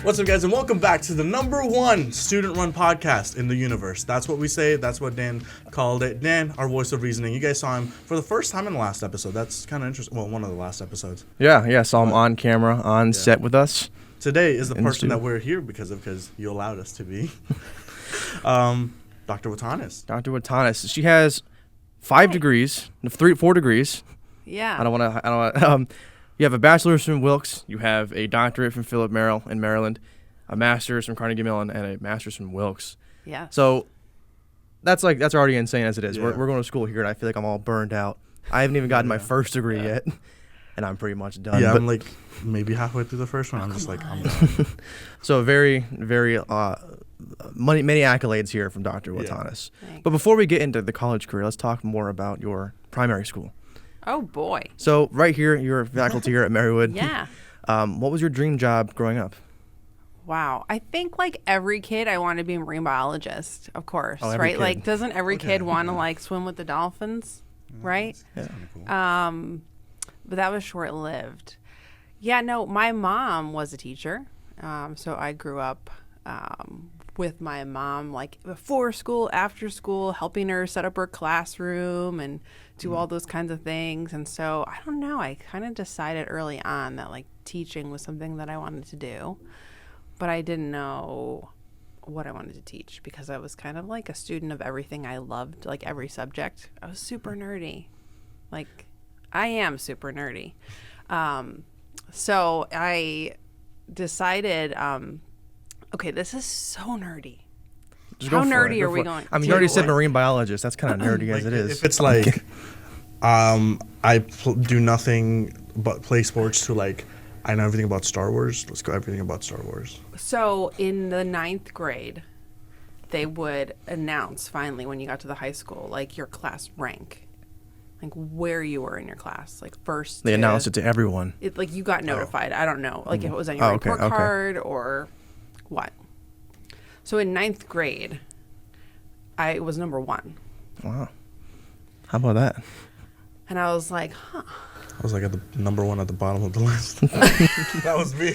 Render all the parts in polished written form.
What's up, guys, and welcome back to the #1 student-run podcast in the universe. That's what we say. That's what Dan called it. Dan, our voice of reasoning. You guys saw him for the first time in the last episode. That's kind of interesting. Well, one of the last episodes. Yeah, saw him on camera, on set with us. Today is the person that we're here because you allowed us to be. Dr. Wotanis. Dr. Wotanis. She has 4 degrees. Yeah. I don't want to. You have a bachelor's from Wilkes. You have a doctorate from Philip Merrill in Maryland, a master's from Carnegie Mellon, and a master's from Wilkes. Yeah. So that's already insane as it is. Yeah. We're going to school here, and I feel like I'm all burned out. I haven't even gotten my first degree yet, and I'm pretty much done. Yeah, I'm like maybe halfway through the first one. I'm just like, I'm done. So very, very many accolades here from Dr. Wotanis. Thanks. But before we get into the college career, let's talk more about your primary school. Oh, boy. So right here, you're a faculty here at Marywood. Yeah. What was your dream job growing up? Wow. I think like every kid, I wanted to be a marine biologist, of course, every right? kid. Like, doesn't every kid want to like swim with the dolphins, right? That's kinda cool. But that was short-lived. Yeah, no, my mom was a teacher. So I grew up with my mom, like before school, after school, helping her set up her classroom and do all those kinds of things. And so I don't know, I kind of decided early on that like teaching was something that I wanted to do, but I didn't know what I wanted to teach because I was kind of like a student of everything I loved, like every subject. I was super nerdy. Like I am super nerdy. So I decided, okay, this is so nerdy. How nerdy are we going? I mean, you already said marine biologist. That's kind of nerdy as it is. If it's like, I do nothing but play sports to like, I know everything about Star Wars. Let's go everything about Star Wars. So in the 9th grade, they would announce finally when you got to the high school, like your class rank, like where you were in your class, like first. They announced it to everyone. Like you got notified. I don't know, like if it was on your report card or what. So in 9th grade, I was #1. Wow. How about that? And I was like, huh. I was like at the #1 at the bottom of the list. That was me.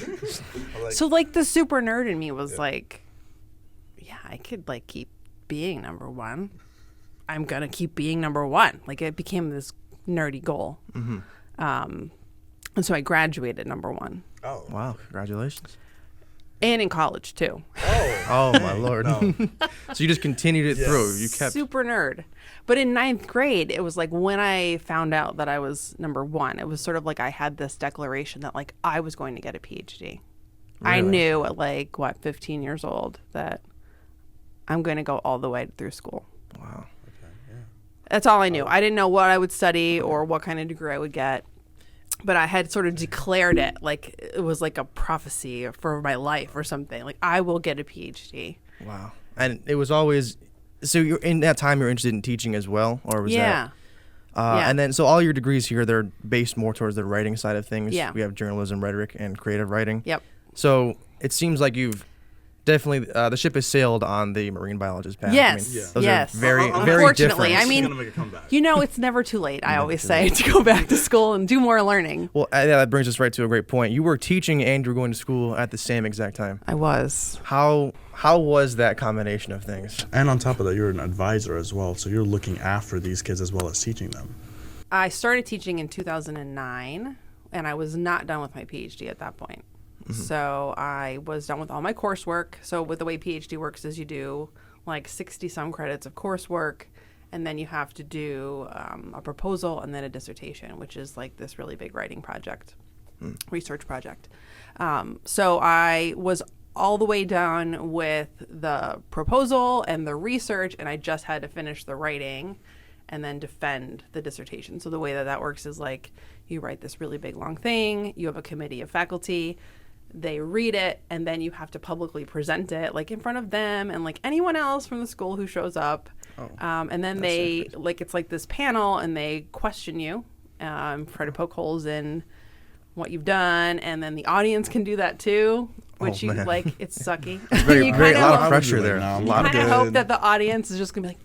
So like the super nerd in me was like, yeah, I could like keep being #1. I'm going to keep being #1. Like it became this nerdy goal. Mm-hmm. And so I graduated #1. Oh. Wow. Congratulations. And in college too. Oh, my Lord. No. So you just continued it through. You kept. Super nerd. But in 9th grade, it was like when I found out that I was #1, it was sort of like I had this declaration that like I was going to get a PhD. Really? I knew at like, 15 years old that I'm going to go all the way through school. Wow. Okay, yeah. That's all I knew. I didn't know what I would study or what kind of degree I would get. But I had sort of declared it like it was like a prophecy for my life or something. Like I will get a PhD. Wow. And it was always. So you're in that time you're interested in teaching as well, or was that? Yeah. And then so all your degrees here, they're based more towards the writing side of things. Yeah. We have journalism, rhetoric, and creative writing. Yep. So it seems like you've definitely the ship has sailed on the marine biologist path. Yes. I mean, Yeah. those Yes. are very Unfortunately, different. I mean, Gonna make a comeback. You know, it's never too late, I always too say, to go back to school and do more learning. Well, that brings us right to a great point. You were teaching and you were going to school at the same exact time. I was. How was that combination of things? And on top of that, you're an advisor as well, so you're looking after these kids as well as teaching them. I started teaching in 2009, and I was not done with my PhD at that point. So I was done with all my coursework. So with the way PhD works is you do like 60-some credits of coursework, and then you have to do a proposal and then a dissertation, which is like this really big writing project, research project. So I was all the way done with the proposal and the research, and I just had to finish the writing and then defend the dissertation. So the way that works is like you write this really big long thing, you have a committee of faculty, they read it, and then you have to publicly present it like in front of them and like anyone else from the school who shows up. And then they like it's like this panel and they question you, try to poke holes in what you've done, and then the audience can do that too, which you like. It's sucky. Very, You very, a kinda lot of hope- pressure there. now. A You lot of kind of good. hope that the audience is just gonna be like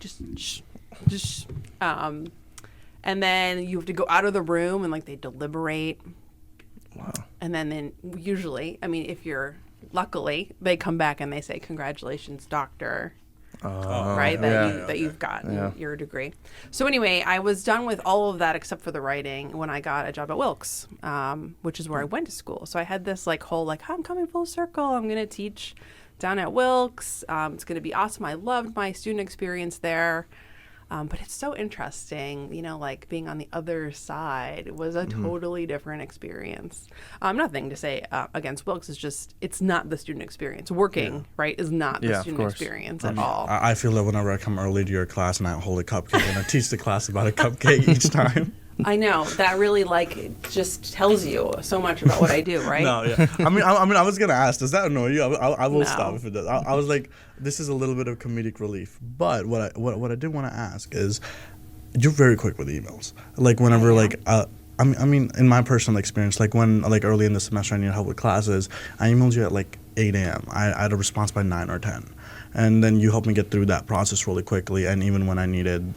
just and then you have to go out of the room and like they deliberate. Wow. And then usually, I mean, if you're luckily, they come back and they say, "Congratulations, doctor." Oh, Right, yeah. that you've gotten your degree. So anyway, I was done with all of that except for the writing when I got a job at Wilkes, which is where I went to school. So I had this like whole like, I'm coming full circle. I'm going to teach down at Wilkes. It's going to be awesome. I loved my student experience there. But it's so interesting, you know, like being on the other side was a totally different experience. Nothing to say against Wilkes. It's just, it's not the student experience. Working, right, is not the student experience at all. I feel that whenever I come early to your class and I hold a cupcake and I teach the class about a cupcake each time. I know that really like just tells you so much about what I do, right? No, yeah. I mean, I was gonna ask, does that annoy you? I will No. stop if it does. I was like, this is a little bit of comedic relief. But what I did want to ask is, you're very quick with emails. Like whenever like I mean, in my personal experience, like when like early in the semester I needed help with classes, I emailed you at like 8 a.m. I had a response by 9 or 10, and then you helped me get through that process really quickly. And even when I needed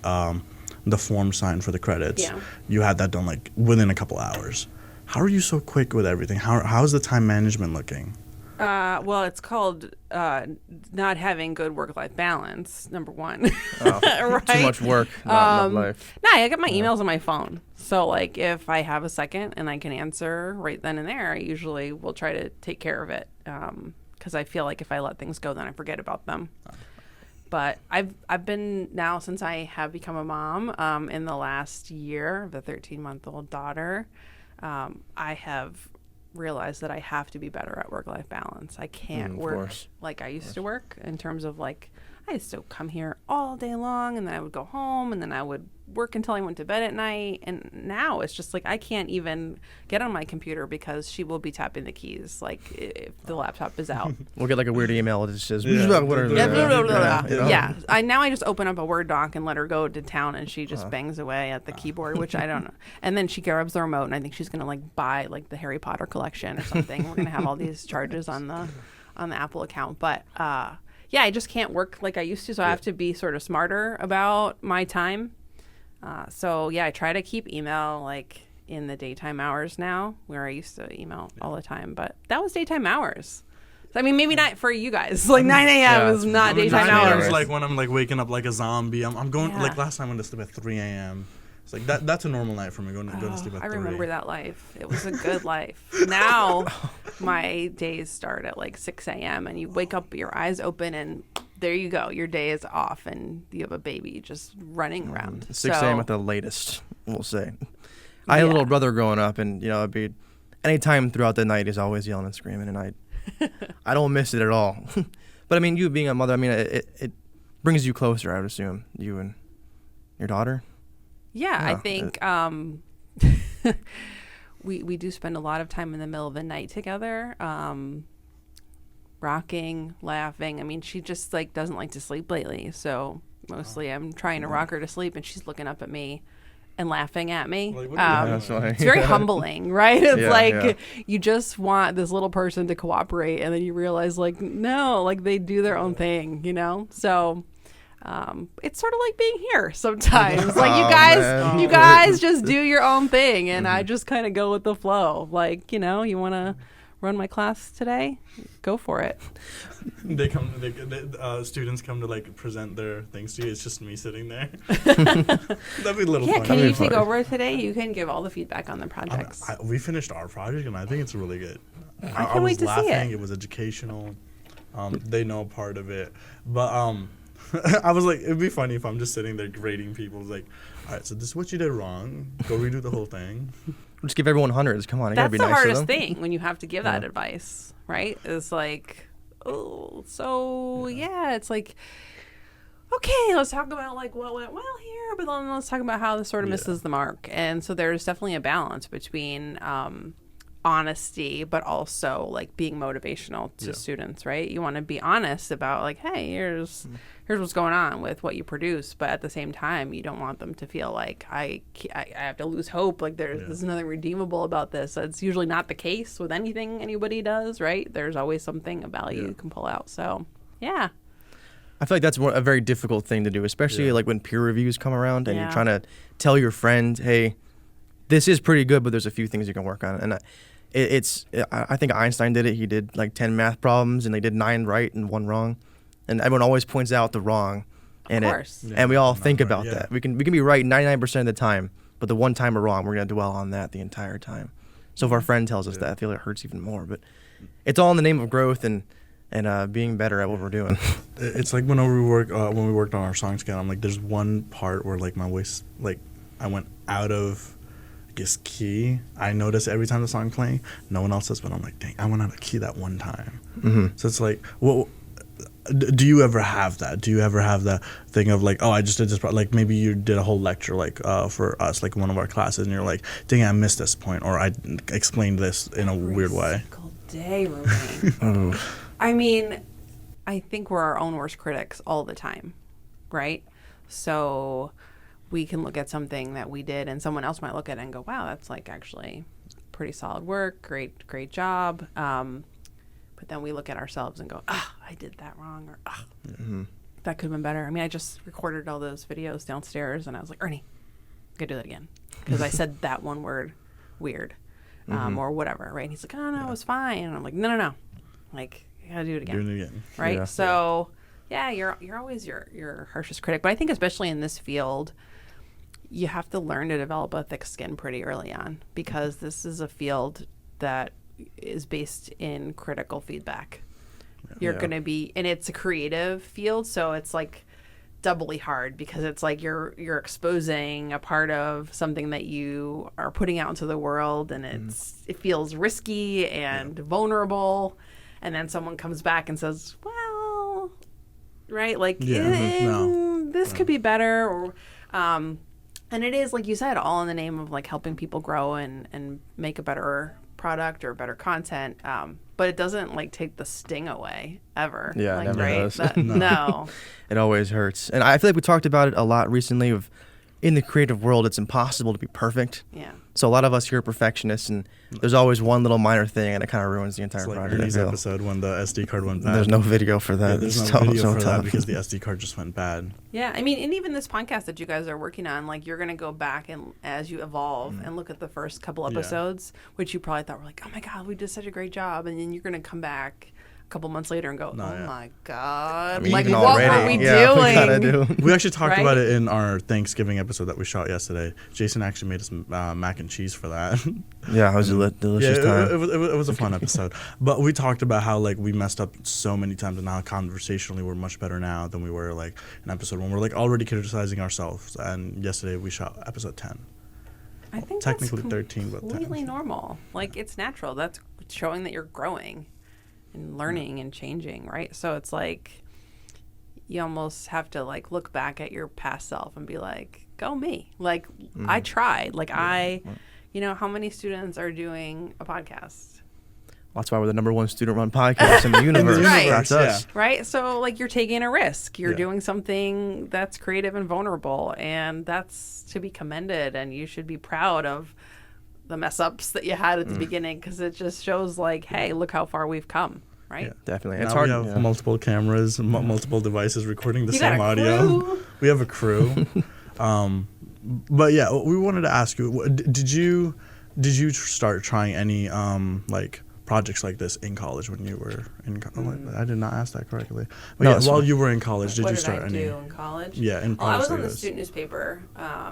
the form signed for the credits, you had that done like within a couple hours. How are you so quick with everything? How's the time management looking? Well, it's called not having good work-life balance, number one. Right? Too much work, not enough life. No, I get my emails on my phone. So, like, if I have a second and I can answer right then and there, I usually will try to take care of it because I feel like if I let things go, then I forget about them. But I've been now since I have become a mom in the last year, the 13-month-old daughter, I have realized that I have to be better at work-life balance. I can't work like I used to work in terms of like I used to come here all day long and then I would go home and then I would work until I went to bed at night. And now it's just like I can't even get on my computer because she will be tapping the keys like if the laptop is out. We'll get like a weird email that just says, yeah. I just open up a Word doc and let her go to town and she just bangs away at the keyboard, which I don't know. And then she grabs the remote and I think she's going to like buy like the Harry Potter collection or something. We're going to have all these charges on the Apple account. But yeah, I just can't work like I used to. So I have to be sort of smarter about my time. So yeah, I try to keep email like in the daytime hours now, where I used to email all the time, but that was daytime hours. So, I mean, maybe not for you guys. Like 9 a.m. is not daytime hours. Like when I'm like waking up like a zombie. I'm going like last time I went to sleep at 3 a.m. It's like that's a normal night for me. Going to sleep at 3. I remember that life. It was a good life. Now my days start at like 6 a.m. and you wake up, your eyes open, and there you go. Your day is off, and you have a baby just running around. 6 a.m. at the latest, we'll say. I had a little brother growing up, and you know, it'd be any time throughout the night he's always yelling and screaming, and I don't miss it at all. But I mean, you being a mother, I mean, it brings you closer, I would assume, you and your daughter. Yeah, I think we do spend a lot of time in the middle of the night together, rocking, laughing. I mean, she just like doesn't like to sleep lately, so mostly I'm trying to rock her to sleep, and she's looking up at me and laughing at me. It's very humbling, right? It's you just want this little person to cooperate, and then you realize like no, like they do their own thing, you know? So it's sort of like being here sometimes. Like you guys just do your own thing, and I just kind of go with the flow. Like, you know, you want to run my class today? Go for it. Students come to like present their things to you. It's just me sitting there. That'd be a little fun. Can you take over today? You can give all the feedback on the projects. We finished our project, and I think it's really good. I can't wait to see it. It was educational. They know part of it, but I was like, it'd be funny if I'm just sitting there grading people. It's like, all right, so this is what you did wrong. Go redo the whole thing. Just give everyone hundreds. Come on, you gotta be nice to them. That's the hardest thing when you have to give that advice, right? It's like, oh, so yeah, it's like, okay, let's talk about like what went well here, but then let's talk about how this sort of misses the mark. And so there's definitely a balance between honesty, but also like being motivational to students, right? You want to be honest about like, hey, here's what's going on with what you produce, but at the same time, you don't want them to feel like I have to lose hope. Like there's nothing redeemable about this. That's usually not the case with anything anybody does, right? There's always something of value you can pull out. So, yeah. I feel like that's a very difficult thing to do, especially like when peer reviews come around and you're trying to tell your friend, hey, this is pretty good, but there's a few things you can work on. And I think Einstein did it. He did like 10 math problems, and they did 9 right and 1 wrong. And everyone always points out the wrong. And Of course. and we all Not think right, about yeah. that. We can be right 99% of the time, but the one time we're wrong, we're going to dwell on that the entire time. So if our friend tells us that, I feel it hurts even more. But it's all in the name of growth and being better at what we're doing. It's like whenever we work when we worked on our song scale, I'm like, there's one part where like my voice, like I went out of, I guess, key. I notice every time the song playing, no one else does, but I'm like, dang, I went out of key that one time. Mm-hmm. So it's like, well, do you ever have that? Do you ever have that thing of like, oh, I just did this, like maybe you did a whole lecture like for us, like one of our classes, and you're like, dang, I missed this point, or I explained this in a weird way. Single day, Rubane. I mean, I think we're our own worst critics all the time, right? So we can look at something that we did and someone else might look at it and go, wow, that's like actually pretty solid work, great job. But then we look at ourselves and go, I did that wrong, or that could have been better. I mean, I just recorded all those videos downstairs and I was like, Ernie, I gotta do that again. Because I said that one word weird, or whatever, right? And he's like, oh, no, it was fine. And I'm like, no. Like, you gotta do it again. Doing it again. Right? Yeah. So, yeah, you're always your harshest critic. But I think especially in this field, you have to learn to develop a thick skin pretty early on, because this is a field that is based in critical feedback. You're Yeah. going to be, and it's a creative field, so it's like doubly hard, because it's like you're exposing a part of something that you are putting out into the world, and it feels risky and vulnerable, and then someone comes back and says, well, right, like this could be better, or and it is, like you said, all in the name of like helping people grow and make a better product or better content, but it doesn't like take the sting away ever. Yeah, like, never right? does. No. It always hurts. And I feel like we talked about it a lot recently of in the creative world, it's impossible to be perfect. Yeah. So a lot of us here are perfectionists, and there's always one little minor thing, and it kind of ruins the entire It's like project. I Ernie's feel. episode when the SD card went bad. There's no video for that. Yeah, there's It's no so- video so for that tough. because the SD card just went bad. Yeah, I mean, and even this podcast that you guys are working on, like, you're going to go back and as you evolve and look at the first couple episodes, which you probably thought were like, oh my God, we did such a great job. And then you're going to come back a couple months later and go, my God, I mean, like, even what already, were we yeah, doing? We gotta do. We actually talked Right? about it in our Thanksgiving episode that we shot yesterday. Jason actually made us mac and cheese for that. Yeah, it was a delicious time. It was a fun episode. But we talked about how like we messed up so many times, and how conversationally we're much better now than we were like in episode 1. We're like already criticizing ourselves. And yesterday we shot episode 10. I think Technically that's 13, but 10. completely normal. Like, it's natural. That's showing that you're growing and learning and changing, right? So it's like you almost have to like look back at your past self and be like, go me. Like, I tried. Like, you know, how many students are doing a podcast? That's why we're the #1 student-run podcast in the universe. Right. That's us. Right? So, like, you're taking a risk. You're Yeah. doing something that's creative and vulnerable, and that's to be commended, and you should be proud of the mess ups that you had at the beginning, because it just shows like, hey, look how far we've come, right? Yeah. Definitely. Now It's hard. we have yeah. multiple cameras, multiple devices recording the You got same a audio. crew. We have a crew. But yeah, we wanted to ask you: did you start trying any like projects like this in college when you were in college? I did not ask that correctly. But No, yeah, it's while fine. you were in college, did What you did start I any? do in college? Yeah, in Well, I was on the projects. student newspaper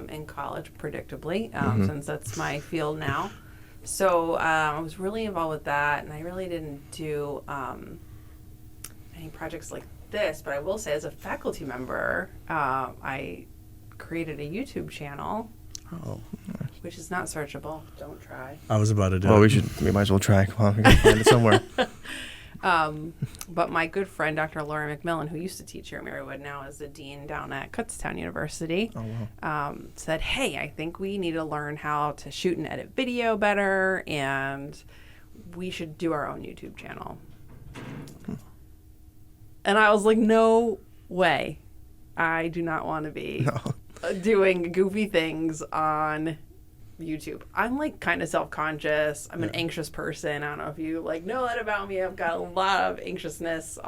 in college, predictably, since that's my field now. So I was really involved with that, and I really didn't do any projects like this. But I will say, as a faculty member, I created a YouTube channel, Oh, which is not searchable. Don't try. I was about to do. Well, it. we might as well try. Come on, we gotta find it somewhere. But my good friend, Dr. Laura McMillan, who used to teach here at Marywood, now is the dean down at Kutztown University, said, hey, I think we need to learn how to shoot and edit video better, and we should do our own YouTube channel. And I was like, no way. I do not want to be doing goofy things on YouTube. I'm like kind of self-conscious. I'm an anxious person. I don't know if you like know that about me. I've got a lot of anxiousness.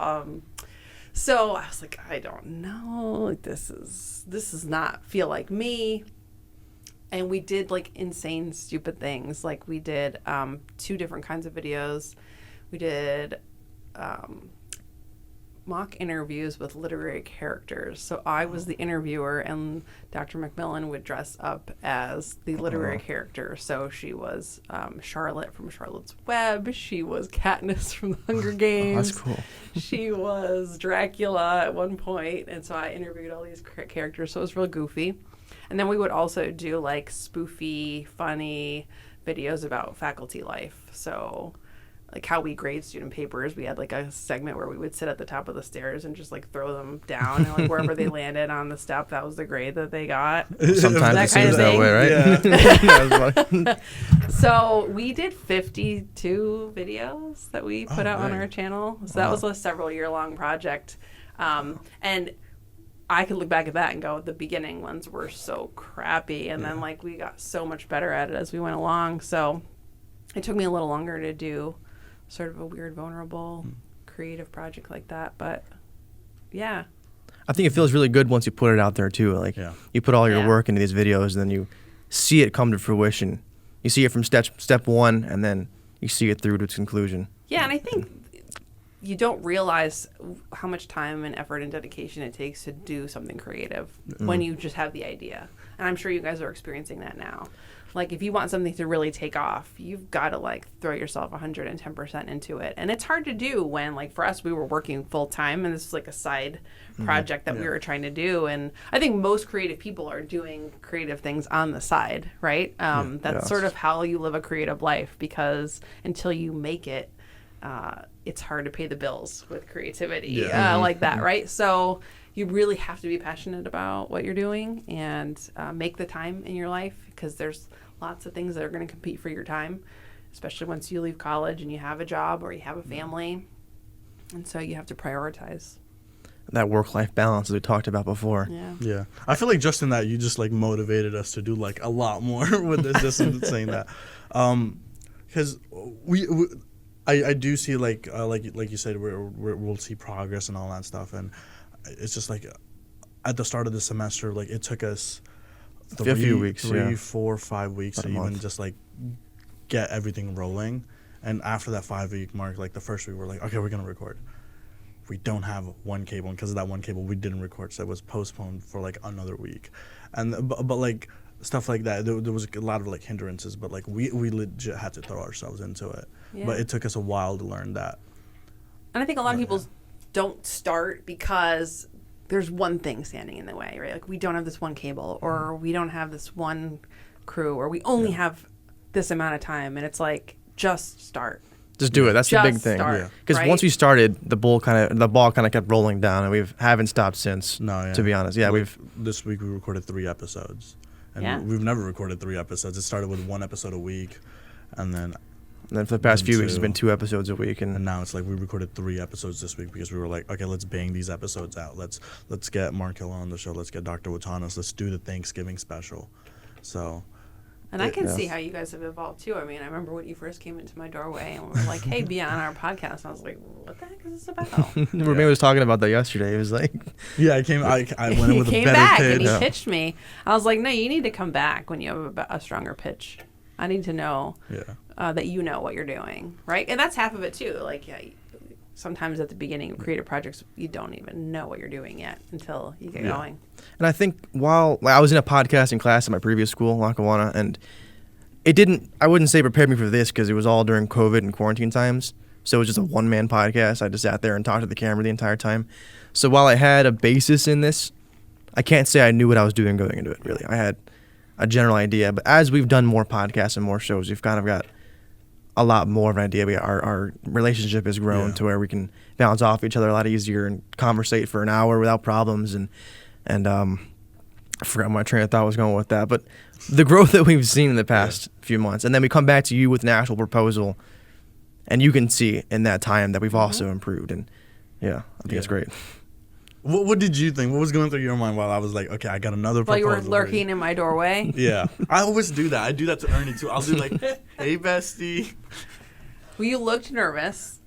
So I was like, I don't know. Like, this is not feel like me. And we did like insane, stupid things. Like we did 2 different kinds of videos. We did mock interviews with literary characters. So I was the interviewer, and Dr. McMillan would dress up as the literary character. So she was Charlotte from Charlotte's Web. She was Katniss from the Hunger Games. That's cool. She was Dracula at one point, and so I interviewed all these characters. So it was real goofy. And then we would also do like spoofy, funny videos about faculty life. So like how we grade student papers. We had like a segment where we would sit at the top of the stairs and just like throw them down, and like wherever they landed on the step, that was the grade that they got. Sometimes it seems that way, right? Yeah. So we did 52 videos that we put out on our channel. So that was a several year long project. And I could look back at that and go, the beginning ones were so crappy. And then like we got so much better at it as we went along. So it took me a little longer to do sort of a weird, vulnerable, creative project like that. But yeah. I think it feels really good once you put it out there too. Like you put all your work into these videos, and then you see it come to fruition. You see it from step 1, and then you see it through to its conclusion. Yeah, and I think you don't realize how much time and effort and dedication it takes to do something creative when you just have the idea. And I'm sure you guys are experiencing that now. Like, if you want something to really take off, you've got to, like, throw yourself 110% into it. And it's hard to do when, like, for us, we were working full-time, and this is, like, a side project that we were trying to do. And I think most creative people are doing creative things on the side, right? That's sort of how you live a creative life, because until you make it, it's hard to pay the bills with creativity like that, right? So you really have to be passionate about what you're doing and make the time in your life, because there's lots of things that are going to compete for your time, especially once you leave college and you have a job or you have a family. And so you have to prioritize. That work-life balance that we talked about before. Yeah. I feel like just in that, you just like motivated us to do like a lot more with this, just in saying that. Because I do see like you said, we'll see progress and all that stuff. And it's just like at the start of the semester, like it took us a few weeks, 3, 4, 5 weeks About to a even month. just like get everything rolling. And after that 5-week mark, like the first week, we're like, okay, we're gonna record. We don't have one cable, and because of that one cable, we didn't record, so it was postponed for like another week. And but like stuff like that, there was a lot of like hindrances, but like we legit had to throw ourselves into it. Yeah. But it took us a while to learn that. And I think a lot of people don't start because there's one thing standing in the way, right? Like, we don't have this one cable, or we don't have this one crew, or we only have this amount of time. And it's like, just start. Just do it. That's the big Just thing. start, Because right? once we started, the ball kind of kept rolling down, and we haven't stopped since. No, yeah. To be honest, yeah, Like, this week we recorded 3 episodes, and we've never recorded 3 episodes. It started with 1 episode a week, and then for the past few weeks, it's 2. been 2 episodes a week, And now it's like we recorded 3 episodes this week because we were like, okay, let's bang these episodes out. Let's get Mark Hill on the show. Let's get Dr. Wotanis. Let's do the Thanksgiving special. So. And I can see how you guys have evolved too. I mean, I remember when you first came into my doorway and were like, hey, be on our podcast. And I was like, what the heck is this about? Rubane was talking about that yesterday. He was like, Yeah, I went in He with a came better back pitch. and he pitched me. I was like, no, you need to come back when you have a stronger pitch. I need to know that you know what you're doing, right? And that's half of it too. Like, sometimes at the beginning of creative projects, you don't even know what you're doing yet until you get going. and I think while I was in a podcasting class at my previous school, Lackawanna, and I wouldn't say prepared me for this because it was all during COVID and quarantine times. So it was just a one-man podcast. I just sat there and talked to the camera the entire time. So while I had a basis in this, I can't say I knew what I was doing going into it, really. I had a general idea. But as we've done more podcasts and more shows, we've kind of got a lot more of an idea. Our relationship has grown to where we can bounce off each other a lot easier and conversate for an hour without problems. And I forgot my train of thought was going with that. But the growth that we've seen in the past few months, and then we come back to you with an actual proposal, and you can see in that time that we've also improved. And I think it's great. What did you think? What was going through your mind while I was like, okay, I got another While proposal? you were lurking in my doorway. Yeah. I always do that. I do that to Ernie too. I'll do like, hey, bestie. Well, you looked nervous.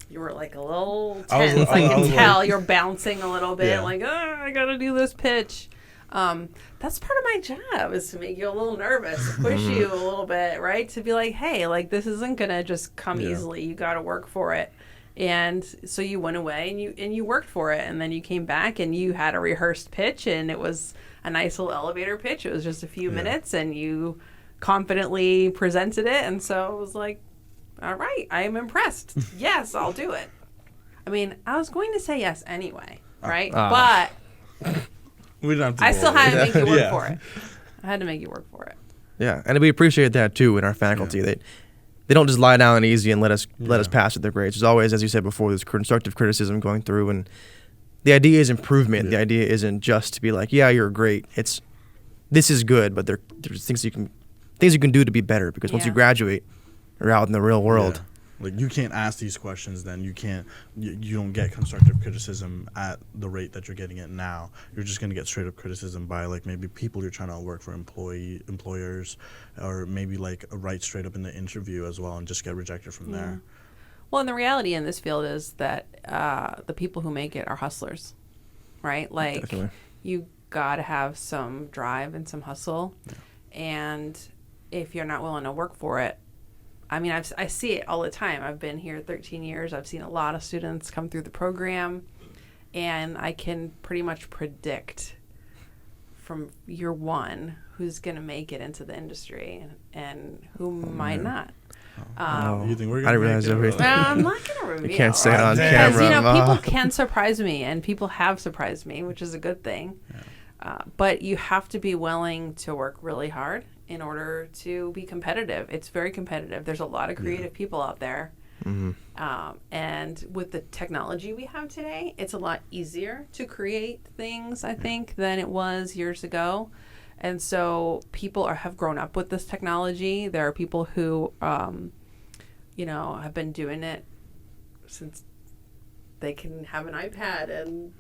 You were like a little I was- tense. I I can was tell like- you're bouncing a little bit. Yeah. Like, I got to do this pitch. That's part of my job, is to make you a little nervous, push you a little bit, right? To be like, hey, like, this isn't gonna just come easily. You got to work for it. And so you went away and you worked for it, and then you came back and you had a rehearsed pitch, and it was a nice little elevator pitch. It was just a few minutes, and you confidently presented it. And so it was like, all right, I am impressed. Yes, I'll do it. I mean, I was going to say yes anyway, right? But we don't have to I still had to make you work for Yeah. it. I had to make you work for it. Yeah, and we appreciate that too in our faculty. They don't just lie down easy and let us pass with their grades. There's always, as you said before, there's constructive criticism going through, and the idea is improvement. The idea isn't just to be like, yeah, you're great. It's this is good, but there's things you can do to be better, because once you graduate, you're out in the real world. Yeah. Like, you can't ask these questions, then you don't get constructive criticism at the rate that you're getting it now. You're just going to get straight up criticism by, like, maybe people you're trying to work for, employers, or maybe like write straight up in the interview as well and just get rejected from there. Well, and the reality in this field is that the people who make it are hustlers, right? Like, Definitely. you got to have some drive and some hustle. And if you're not willing to work for it, I mean, I see it all the time. I've been here 13 years. I've seen a lot of students come through the program, and I can pretty much predict from year one who's going to make it into the industry and who might not. You think we're I gonna didn't realize everything. I'm not going to reveal. You can't say it on Damn. camera. Because, people can surprise me, and people have surprised me, which is a good thing. But you have to be willing to work really hard in order to be competitive. It's very competitive. There's a lot of creative people out there. And with the technology we have today, it's a lot easier to create things, I think, than it was years ago. And so people have grown up with this technology. There are people who, have been doing it since they can have an iPad, and,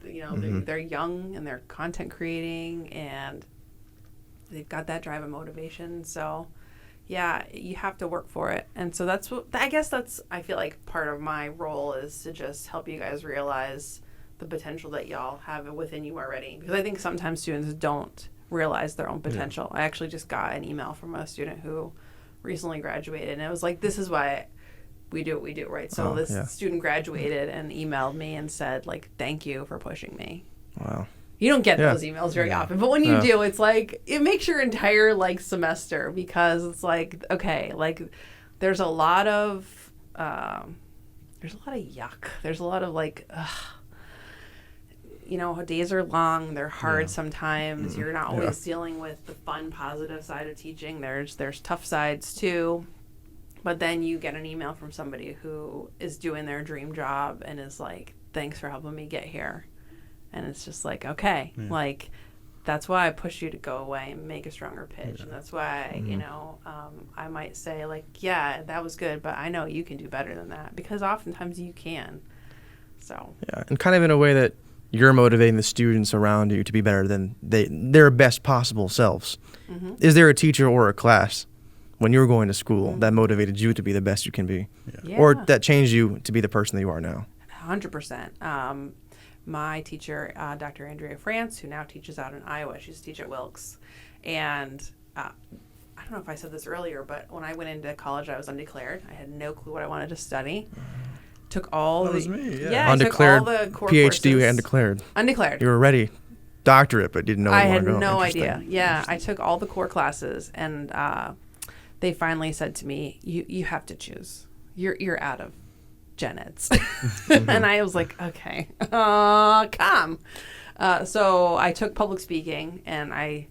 they're young and they're content creating, and they've got that drive and motivation. So, yeah, you have to work for it. And so I feel like part of my role is to just help you guys realize the potential that y'all have within you already. Because I think sometimes students don't realize their own potential. I actually just got an email from a student who recently graduated, and it was like, this is why we do what we do, right? So student graduated and emailed me and said, like, thank you for pushing me. Wow. You don't get those emails very often, but when you do, it's like, it makes your entire semester, because it's like, okay, like, there's a lot of yuck. There's a lot of days are long. They're hard sometimes. You're not always dealing with the fun, positive side of teaching. There's tough sides too. But then you get an email from somebody who is doing their dream job and is like, thanks for helping me get here. And it's just like, okay, that's why I push you to go away and make a stronger pitch. And that's why, I might say, yeah, that was good, but I know you can do better than that, because oftentimes you can. So. Yeah. And kind of in a way that you're motivating the students around you to be better than their best possible selves. Is there a teacher or a class when you were going to school that motivated you to be the best you can be? Or that changed you to be the person that you are now? 100%. My teacher, Dr. Andrea France, who now teaches out in Iowa, she used to teach at Wilkes. And I don't know if I said this earlier, but when I went into college, I was undeclared. I had no clue what I wanted to study. Took all That the... was me, Undeclared I took all the core PhD, courses. undeclared. Undeclared. You were ready. Doctorate, but didn't know where I you had wanted to go. no Interesting. idea. Yeah, I took all the core classes, and they finally said to me, "You have to choose. You're out of gen eds." And I was like, "Okay, come." So I took public speaking, and I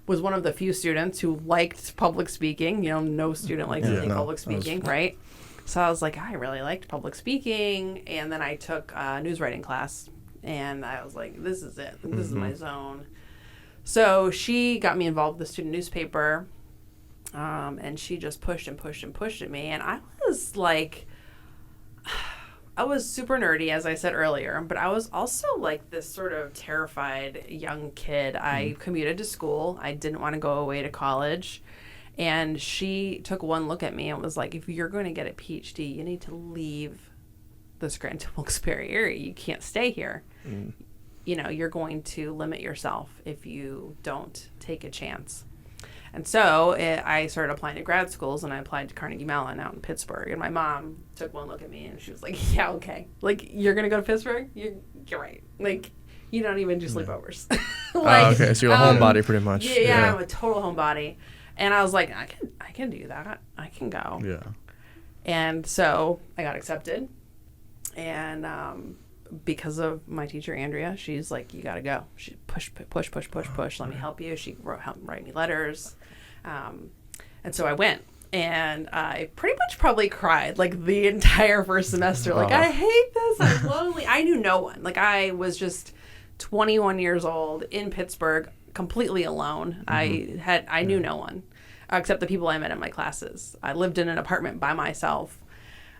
was one of the few students who liked public speaking. No student likes public speaking, right? So I was like, I really liked public speaking, and then I took a news writing class. And I was like, this is it. This is my zone. So she got me involved with the student newspaper, and she just pushed and pushed and pushed at me. And I was like, I was super nerdy, as I said earlier, but I was also like this sort of terrified young kid. I commuted to school. I didn't want to go away to college. And she took one look at me and was like, if you're going to get a PhD, you need to leave the Scranton-Wilkes-Barre area. You can't stay here. you're going to limit yourself if you don't take a chance. And so I started applying to grad schools, and I applied to Carnegie Mellon out in Pittsburgh. And my mom took one look at me, and she was like, yeah, okay. Like, you're going to go to Pittsburgh? You're right. Like, you don't even do sleepovers. Okay, so you're a homebody pretty much. Yeah, I'm a total homebody. And I was like, I can do that. I can go. Yeah. And so I got accepted. And because of my teacher, Andrea, she's like, you got to go. She push. Let me help you. She helped write me letters. And so I went. And I pretty much probably cried like the entire first semester. Like, I hate this. I'm lonely. I knew no one. Like, I was just 21 years old in Pittsburgh, completely alone. I knew no one except the people I met in my classes. I lived in an apartment by myself.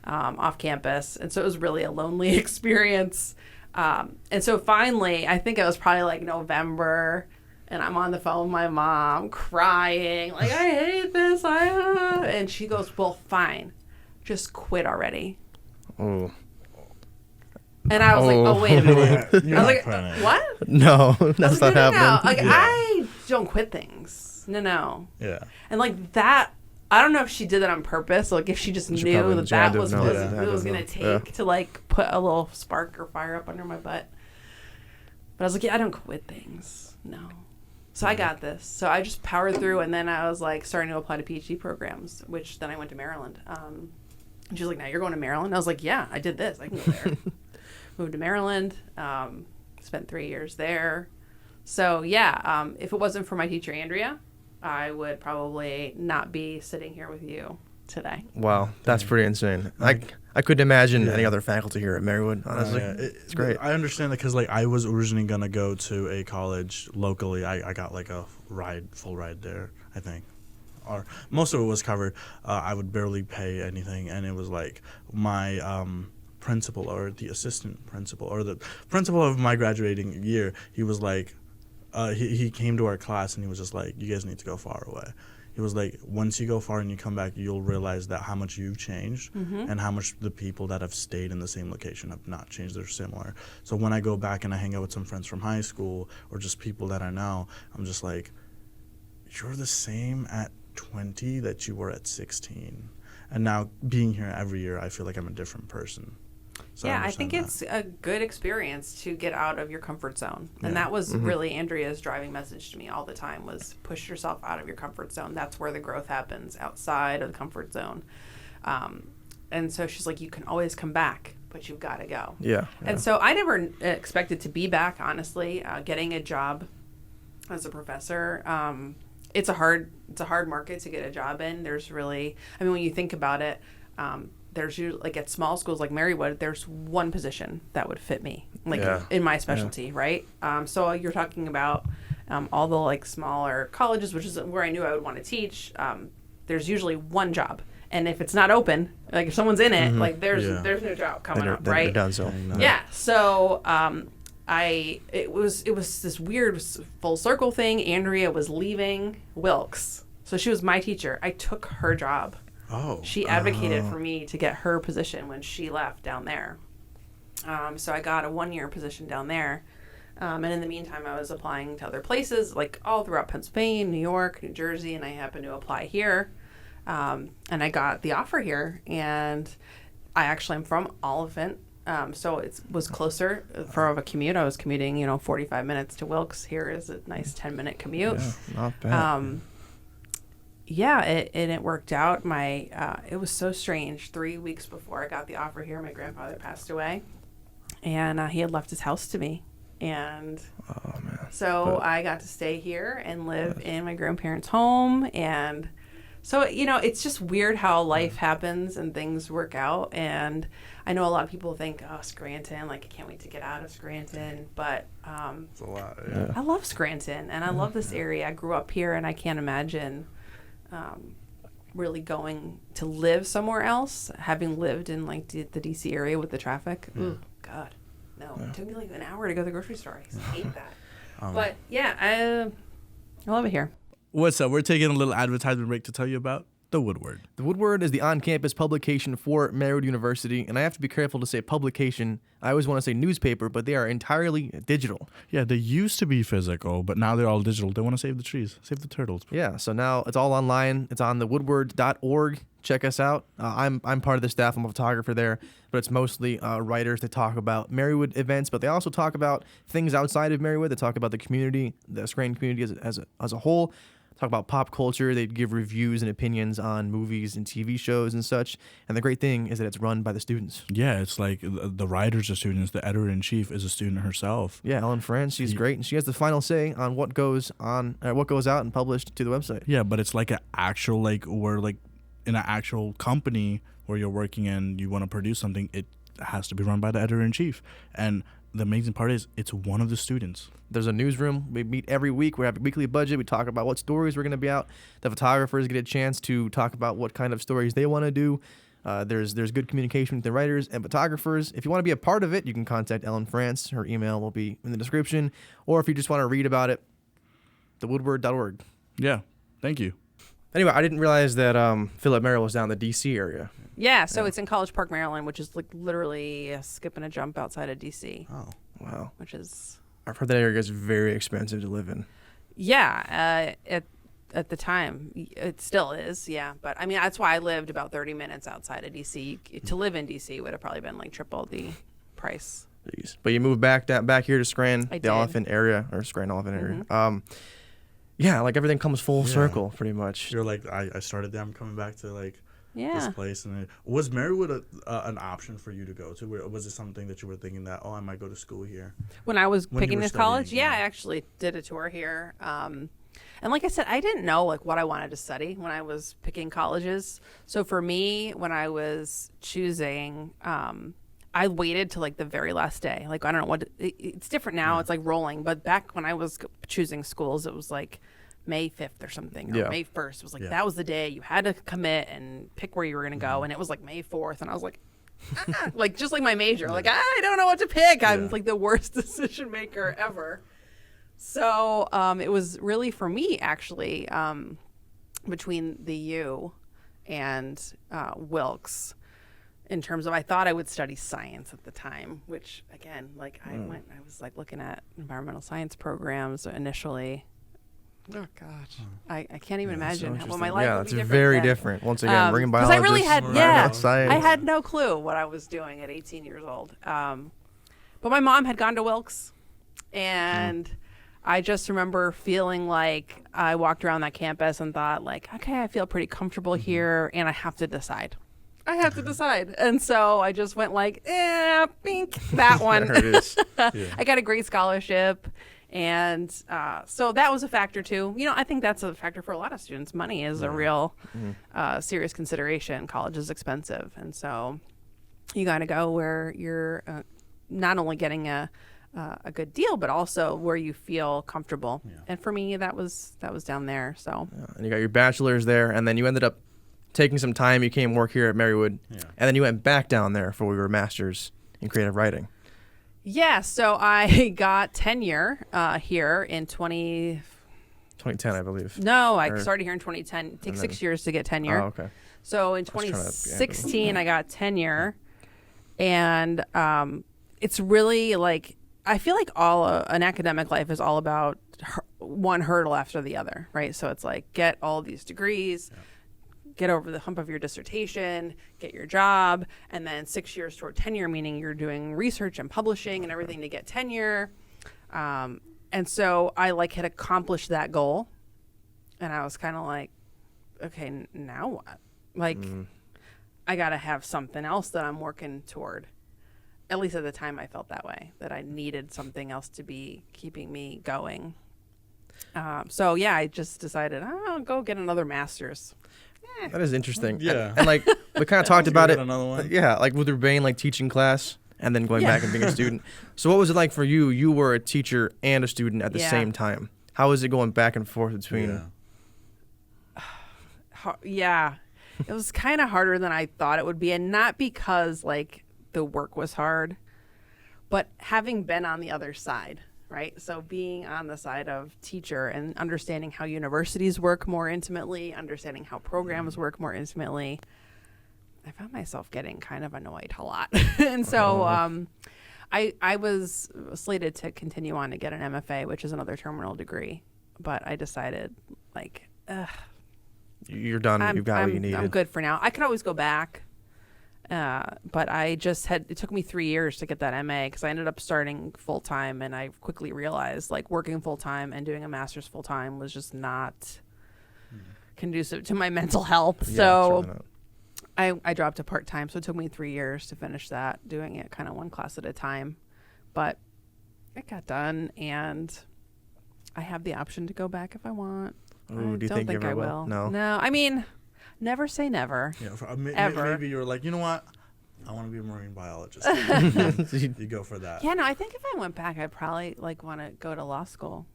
Off campus, and so it was really a lonely experience. And so finally, I think it was probably like November, and I'm on the phone with my mom crying, like, I hate this. And she goes, well, fine, just quit already. Oh. And I was like, oh, wait a minute. You're I was like, not what? No, that's not happening. No. Like, I don't quit things. No. Yeah. And like that, I don't know if she did that on purpose. Like, if she just She knew probably that had to was know what that. it was going to take to, like, put a little spark or fire up under my butt. But I was like, yeah, I don't quit things. No. So I got this. So I just powered through, and then I was, like, starting to apply to PhD programs, which then I went to Maryland. And she was like, now you're going to Maryland? I was like, yeah, I did this. I can go there. Moved to Maryland. Spent 3 years there. So, yeah, if it wasn't for my teacher, Andrea, I would probably not be sitting here with you today. Wow, that's pretty insane. I couldn't imagine any other faculty here at Marywood, honestly. It's great. I understand that because, like, I was originally going to go to a college locally. I got, like, a full ride there, I think. Or most of it was covered. I would barely pay anything, and it was, like, my principal or the assistant principal or the principal of my graduating year, he was like, he came to our class and he was just like, you guys need to go far away. He was like, once you go far and you come back, you'll realize that how much you've changed and how much the people that have stayed in the same location have not changed. They're similar. So when I go back and I hang out with some friends from high school or just people that I know, I'm just like, you're the same at 20 that you were at 16. And now being here every year, I feel like I'm a different person. So yeah, I think it's a good experience to get out of your comfort zone. And that was really Andrea's driving message to me all the time was push yourself out of your comfort zone. That's where the growth happens, outside of the comfort zone. And so she's like, you can always come back, but you've got to go. Yeah. And so I never expected to be back, honestly. Getting a job as a professor, it's a hard market to get a job in. There's really, I mean, when you think about it, there's usually, like at small schools like Marywood, there's one position that would fit me, like in my specialty, right? So you're talking about all the like smaller colleges, which is where I knew I would want to teach. There's usually one job, and if it's not open, like if someone's in it, like there's no job coming up, right? They're done, so. Yeah. So it was this weird full circle thing. Andrea was leaving Wilkes, so she was my teacher. I took her job. Oh. She advocated for me to get her position when she left down there. So I got a 1-year position down there. And in the meantime, I was applying to other places, like all throughout Pennsylvania, New York, New Jersey, and I happened to apply here. And I got the offer here. And I actually am from Oliphant. So it was closer for a commute. I was commuting, 45 minutes to Wilkes. Here is a nice 10-minute commute. Yeah, not bad. It worked out. It was so strange. 3 weeks before I got the offer here, my grandfather passed away, and he had left his house to me, and so I got to stay here and live in my grandparents' home, and so it's just weird how life happens and things work out. And I know a lot of people think, oh, Scranton, like I can't wait to get out of Scranton, but it's a lot. Yeah. I love Scranton and I love this area. I grew up here, and I can't imagine really going to live somewhere else, having lived in like the DC area with the traffic. Ooh, God, no. It took me like an hour to go to the grocery store. I hate that. But yeah, I love it here. What's up? We're taking a little advertisement break to tell you about The Woodward. The Woodward is the on-campus publication for Marywood University, and I have to be careful to say publication. I always want to say newspaper, but they are entirely digital. Yeah, they used to be physical, but now they're all digital. They want to save the trees, save the turtles. Yeah, so now it's all online. It's on thewoodward.org. Check us out. I'm part of the staff. I'm a photographer there, but it's mostly writers that talk about Marywood events, but they also talk about things outside of Marywood. They talk about the community, the Scranton community as a whole. Talk about pop culture. They give reviews and opinions on movies and TV shows and such. And the great thing is that it's run by the students. Yeah, it's like the writers are students. The editor-in-chief is a student herself. Yeah, Ellen Franz, she's great, and she has the final say on what goes out and published to the website. Yeah, but it's like an actual, like, we're like in an actual company where you're working and you want to produce something. It has to be run by the editor-in-chief. And the amazing part is it's one of the students. There's a newsroom. We meet every week. We have a weekly budget. We talk about what stories we're going to be out. The photographers get a chance to talk about what kind of stories they want to do. There's good communication with the writers and photographers. If you want to be a part of it, you can contact Ellen France. Her email will be in the description. Or if you just want to read about it, thewoodward.org. Yeah, thank you. Anyway, I didn't realize that Philip Merrill was down in the D.C. area. Yeah, so it's in College Park, Maryland, which is like literally a skip and a jump outside of D.C. Oh, wow. Which is... I've heard that area is very expensive to live in. Yeah, at the time, it still is, yeah. But, I mean, that's why I lived about 30 minutes outside of D.C. To live in D.C. would have probably been like triple the price. Jeez. But you moved back here to Scranton, the Elephant area, or Scranton Elephant area. Yeah, like everything comes full circle, pretty much. You're like, I started there. I'm coming back to like Yeah. this place. And was Marywood an option for you to go to? Was it something that you were thinking that, I might go to school here? When I was When you picking were this college, studying, yeah, yeah. I actually did a tour here. And like I said, I didn't know like what I wanted to study when I was picking colleges. So for me, when I was choosing, I waited till like the very last day. Like, I don't know what, it's different now. It's like rolling. But back when I was choosing schools, it was like May 5th or something, or May 1st. It was like, that was the day you had to commit and pick where you were going to go. And it was like May 4th. And I was like, like, just like my major, like, I don't know what to pick. I'm like the worst decision maker ever. So it was really for me, actually, between the U and Wilkes, in terms of, I thought I would study science at the time, which again, like I was like looking at environmental science programs initially. Oh gosh, I can't even imagine what my life would be different. It's very then. different. Once again, bringing biologists, I really had, science. I had no clue what I was doing at 18 years old. But my mom had gone to Wilkes, and I just remember feeling like I walked around that campus and thought, like, okay, I feel pretty comfortable here, and I have to decide. And so I just went like, pink, that one. There it is. I got a great scholarship. And so that was a factor too. You know, I think that's a factor for a lot of students. Money is a real serious consideration. College is expensive. And so you got to go where you're not only getting a good deal, but also where you feel comfortable. Yeah. And for me, that was down there. So and you got your bachelor's there, and then you ended up taking some time. You came work here at Marywood, and then you went back down there for your master's in creative writing. Yeah, so I got tenure here in 2010, I believe. No, I started here in 2010. It takes 6 years to get tenure. Oh, okay. So in 2016, I got tenure, and it's really like, I feel like an academic life is all about one hurdle after the other, right? So it's like, get all these degrees, get over the hump of your dissertation, get your job, and then 6 years toward tenure, meaning you're doing research and publishing and everything to get tenure. And so I like had accomplished that goal, and I was kind of like, okay, now what? Like, I got to have something else that I'm working toward. At least at the time I felt that way, that I needed something else to be keeping me going. So yeah, I just decided, I'll go get another master's. That is interesting. Yeah. And like, we kind of talked about it. Another one. Yeah, like with Rubane, like teaching class and then going back and being a student. So what was it like for you? You were a teacher and a student at the same time. How was it going back and forth between? Yeah. It was kind of harder than I thought it would be. And not because like the work was hard, but having been on the other side, right? So being on the side of teacher and understanding how universities work more intimately, understanding how programs work more intimately, I found myself getting kind of annoyed a lot. And so I was slated to continue on to get an MFA, which is another terminal degree. But I decided, like, You're done. You got what you needed. I'm good for now. I could always go back. But it took me 3 years to get that MA because I ended up starting full time, and I quickly realized like working full time and doing a master's full time was just not conducive to my mental health. Yeah, So I dropped to part time. So it took me 3 years to finish that, doing it kind of one class at a time. But it got done, and I have the option to go back if I want. Ooh, do you think you ever will? No. No, I mean, never say never. Yeah, Ever. maybe you're like, you know what? I want to be a marine biologist. You go for that. Yeah, no, I think if I went back, I'd probably like want to go to law school.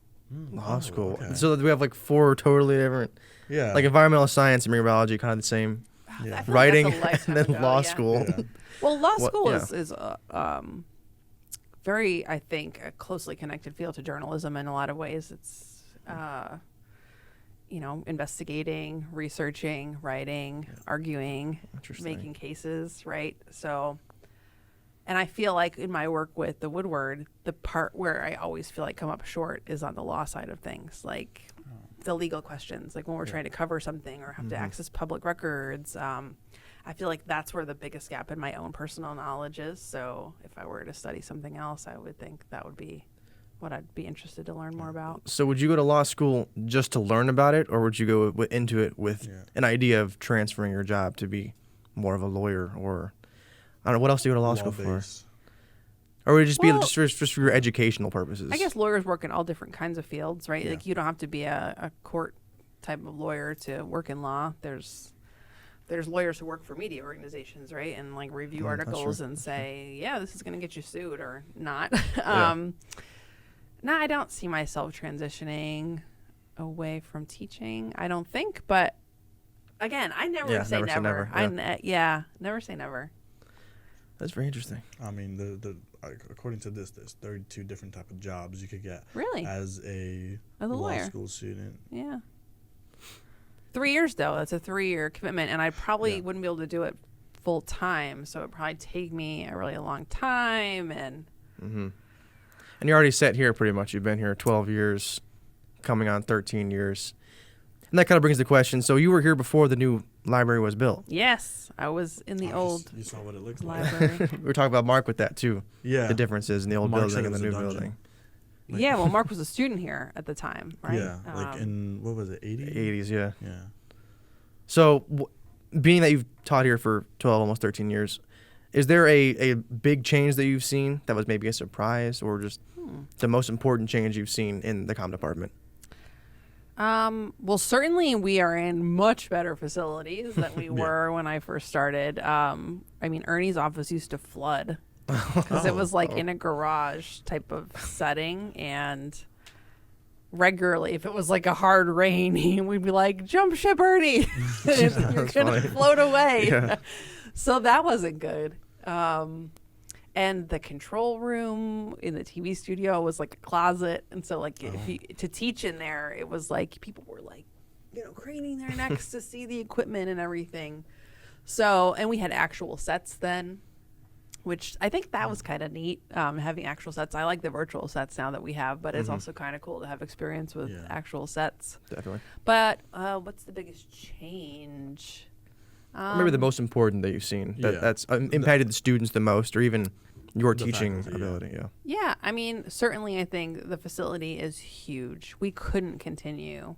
Law school. Okay. So we have like 4 totally different, Yeah. like environmental science and marine biology, kind of the same. Yeah. I feel like Writing that's a lifetime and then ago, law yeah. school. Yeah. Well, law What- school yeah. is very, I think, a closely connected field to journalism in a lot of ways. It's investigating, researching, writing, arguing, Interesting. making cases, right? So, and I feel like in my work with the Woodward, the part where I always feel like come up short is on the law side of things, like the legal questions, like when we're trying to cover something or have to access public records. I feel like that's where the biggest gap in my own personal knowledge is. So if I were to study something else, I would think that would be what I'd be interested to learn more about. So would you go to law school just to learn about it, or would you go into it with an idea of transferring your job to be more of a lawyer, or I don't know, what else do you go to law school for? base. Or would it just Well, be just for your educational purposes? I guess lawyers work in all different kinds of fields, right? Yeah. Like you don't have to be a court type of lawyer to work in law. There's lawyers who work for media organizations, right? And like review that's articles true. and say, yeah, this is going to get you sued or not. Yeah. No, I don't see myself transitioning away from teaching. I don't think, but again, I never Yeah, say never say never. never, Never say never. That's very interesting. I mean, according to this, there's 32 different type of jobs you could get Really? as a As a law lawyer. school student. Yeah. 3 years though. That's a 3-year commitment, and I probably Yeah. wouldn't be able to do it full time. So it'd probably take me a really long time. And And you're already set here pretty much. You've been here 12 years, coming on 13 years. And that kind of brings the question. So you were here before the new library was built. yes, I was in the old You saw what it looks like. library. We were talking about Mark with that too. Yeah. The differences in the old Mark said building it and the was new a dungeon. building. Yeah, well, Mark was a student here at the time, right? Yeah. Like in, what was it, 80? 80s, yeah. Yeah. So being that you've taught here for 12, almost 13 years, is there a big change that you've seen that was maybe a surprise, or just the most important change you've seen in the comm department? Well, certainly we are in much better facilities than we were when I first started. I mean, Ernie's office used to flood because it was like in a garage type of setting, and regularly, if it was like a hard rain, we'd be like, "Jump ship, Ernie! You're gonna funny. float away." Yeah. So that wasn't good. And the control room in the TV studio was like a closet, and so like if you, to teach in there, it was like people were like, craning their necks to see the equipment and everything. So, and we had actual sets then, which I think that was kind of neat, having actual sets. I like the virtual sets now that we have, but it's also kind of cool to have experience with actual sets. Definitely. But what's the biggest change? Maybe the most important that you've seen Yeah. that's impacted the students the most, or even your The teaching faculty, yeah. ability. Yeah. Yeah, I mean, certainly I think the facility is huge. We couldn't continue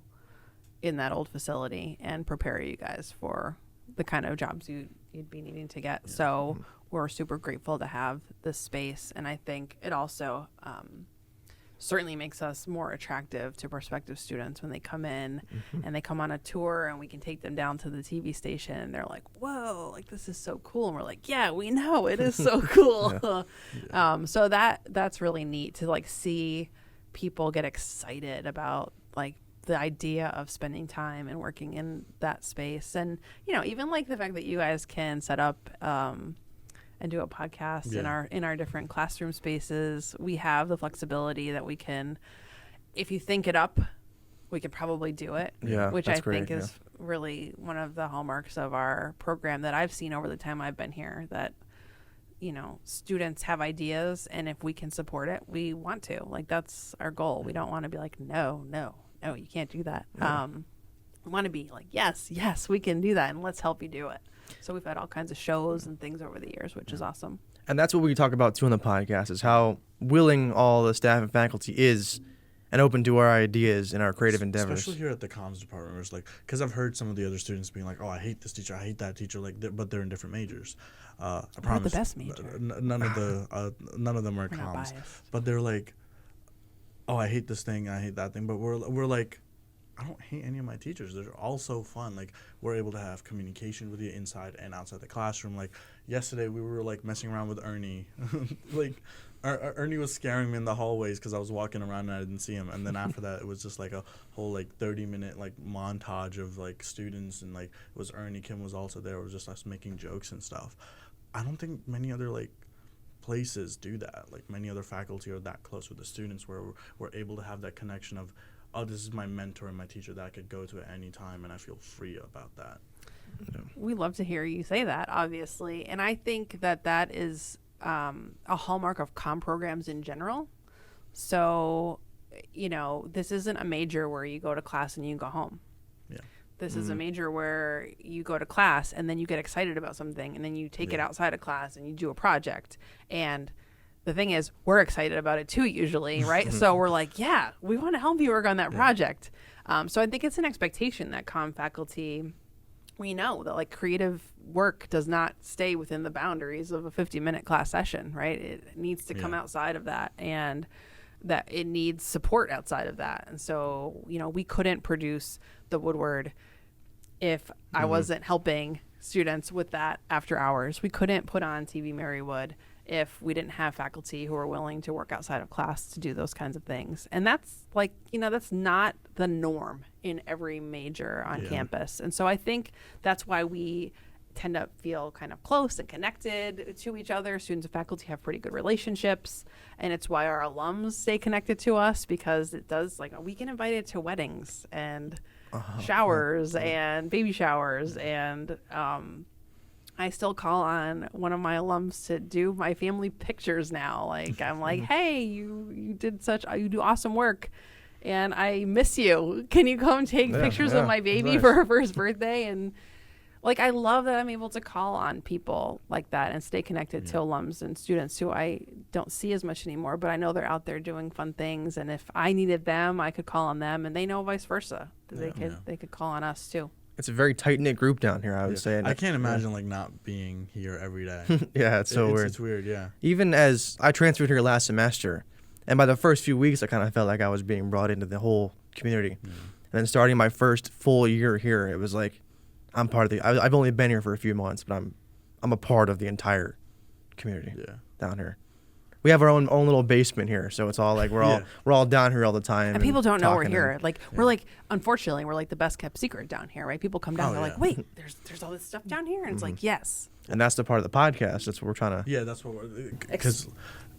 in that old facility and prepare you guys for the kind of jobs you'd be needing to get. So we're super grateful to have this space. And I think it also certainly makes us more attractive to prospective students when they come in and they come on a tour, and we can take them down to the TV station, and they're like, whoa, like this is so cool. And we're like, yeah, we know it is so cool. So that's really neat to like see people get excited about like the idea of spending time and working in that space. And, even like the fact that you guys can set up and do a podcast Yeah. in our different classroom spaces. We have the flexibility that we can, if you think it up, we could probably do it. Yeah, which that's I think great, is really one of the hallmarks of our program that I've seen over the time I've been here. That students have ideas, and if we can support it, we want to. Like, that's our goal. We don't want to be like, no, you can't do that. Yeah. We want to be like, yes, we can do that, and let's help you do it. So we've had all kinds of shows and things over the years, which is awesome. And that's what we talk about too on the podcast, is how willing all the staff and faculty is and open to our ideas and our creative endeavors. Especially here at the comms department, where it's like, because I've heard some of the other students being like, "Oh, I hate this teacher, I hate that teacher," but they're in different majors. I promise. the best major. None of them are We're not comms, biased. but they're like, "Oh, I hate this thing, I hate that thing." But we're like, I don't hate any of my teachers. They're all so fun. Like, we're able to have communication with you inside and outside the classroom. Like, yesterday we were like messing around with Ernie. Like, Ernie was scaring me in the hallways because I was walking around and I didn't see him. And then after that, it was just like a whole like 30-minute like montage of like students, and like it was Ernie. Kim was also there. It was just us making jokes and stuff. I don't think many other like places do that. Like, many other faculty are that close with the students where we're able to have that connection of, oh, this is my mentor and my teacher that I could go to at any time, and I feel free about that. Yeah. We love to hear you say that, obviously. And I think that is a hallmark of comm programs in general. So, this isn't a major where you go to class and you go home. Yeah. This is a major where you go to class and then you get excited about something, and then you take it outside of class and you do a project. And the thing is, we're excited about it too, usually, right? So we're like, yeah, we want to help you work on that project. So I think it's an expectation that comm faculty, we know that like creative work does not stay within the boundaries of a 50-minute class session, right? It needs to come outside of that, and that it needs support outside of that. And so, we couldn't produce the Woodward if I wasn't helping students with that after hours. We couldn't put on TV Marywood if we didn't have faculty who are willing to work outside of class to do those kinds of things. And that's like, that's not the norm in every major on campus. And so I think that's why we tend to feel kind of close and connected to each other. Students and faculty have pretty good relationships, and it's why our alums stay connected to us, because it does, like, we get invited to weddings and showers and baby showers, and I still call on one of my alums to do my family pictures now. Like, I'm like, hey, you do awesome work, and I miss you. Can you come take pictures of my baby for her first birthday? And like, I love that I'm able to call on people like that and stay connected to alums and students who I don't see as much anymore, but I know they're out there doing fun things. And if I needed them, I could call on them, and they know vice versa. They could call on us too. It's a very tight-knit group down here, I would say. I can't imagine like not being here every day. Yeah, it's so weird. It's weird, yeah. Even as I transferred here last semester, and by the first few weeks, I kind of felt like I was being brought into the whole community. And then starting my first full year here, it was like, I'm part of I've only been here for a few months, but I'm a part of the entire community down here. We have our own little basement here, so it's all like we're all down here all the time. And people don't know we're talking here. Like, we're like, unfortunately, we're like the best kept secret down here, right? People come down, they're like, wait, there's all this stuff down here, and it's like, yes. And that's the part of the podcast. That's what we're trying to. Yeah, that's what we're because